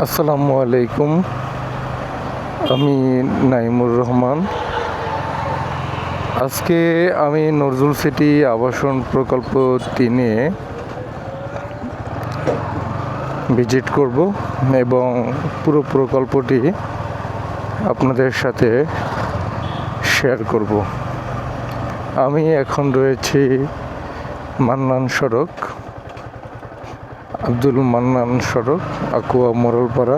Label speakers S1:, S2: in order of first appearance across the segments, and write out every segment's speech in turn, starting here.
S1: আসসালামু আলাইকুম। আমি নাইমুর রহমান। আজকে আমি নজরুল সিটি আবাসন প্রকল্প 3-এ ভিজিট করব এবং পুরো প্রকল্পটি আপনাদের সাথে শেয়ার করব। আমি এখন রয়েছি মান্নান সড়ক, আব্দুল মান্নান সড়ক, আকুয়া মোড়লপাড়া।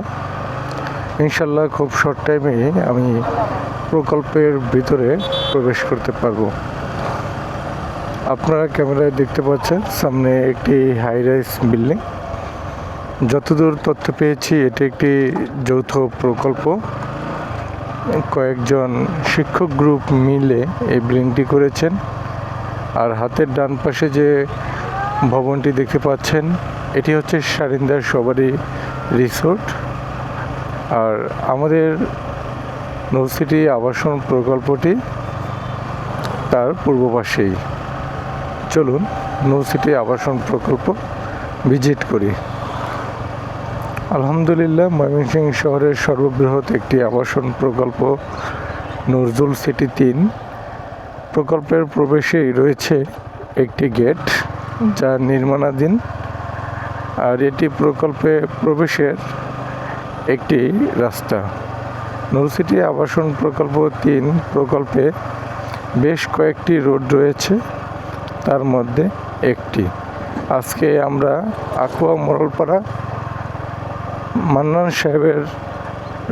S1: ইনশাল্লাহ খুব শর্ট টাইমেই আমি প্রকল্পের ভিতরে প্রবেশ করতে পারবো। আপনারা ক্যামেরায় দেখতে পাচ্ছেন সামনে একটি হাই রাইজ বিল্ডিং। যতদূর তথ্য পেয়েছি এটি একটি যৌথ প্রকল্প। কয়েকজন শিক্ষক গ্রুপ মিলে এই বিল্ডিংটি করেছেন। আর হাতের ডান পাশে যে ভবনটি দেখতে পাচ্ছেন এটি হচ্ছে সারিন্দার সবারই রিসোর্ট। আর আমাদের নজরুল সিটি আবাসন প্রকল্পটি তার পূর্ব পাশেই। চলুন নজরুল সিটি আবাসন প্রকল্প ভিজিট করি। আলহামদুলিল্লাহ, ময়মনসিংহ শহরের সর্ববৃহৎ একটি আবাসন প্রকল্প নজরুল সিটি 3 প্রকল্পের প্রবেশেই রয়েছে একটি গেট যা নির্মাণাধীন। আর এটি প্রকল্পে প্রবেশের একটি রাস্তা। নজরুল সিটি আবাসন প্রকল্প 3 প্রকল্পে বেশ কয়েকটি রোড রয়েছে, তার মধ্যে একটি। আজকে আমরা আকুয়া মোড়লপাড়া মান্নান সাহেবের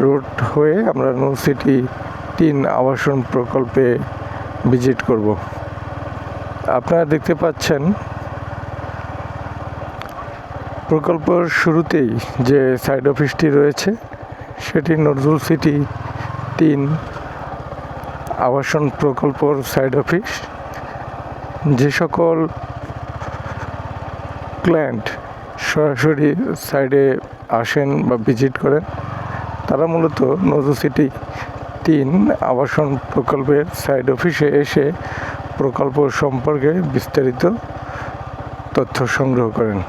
S1: রোড হয়ে আমরা নজরুল সিটি 3 আবাসন প্রকল্পে ভিজিট করব। আপনারা দেখতে পাচ্ছেন প্রকল্পের শুরুতেই যে সাইড অফিসটি রয়েছে সেটি নজরুল সিটি 3 আবাসন প্রকল্পর সাইড অফিস। যে সকল ক্লায়েন্ট সরাসরি সাইডে আসেন বা ভিজিট করেন তারা মূলত নজরুল সিটি 3 আবাসন প্রকল্পের সাইড অফিসে এসে প্রকল্প সম্পর্কে বিস্তারিত তথ্য সংগ্রহ করেন।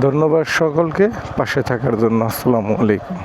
S1: ধন্যবাদ সকলকে পাশে থাকার জন্য। আসসালামু আলাইকুম।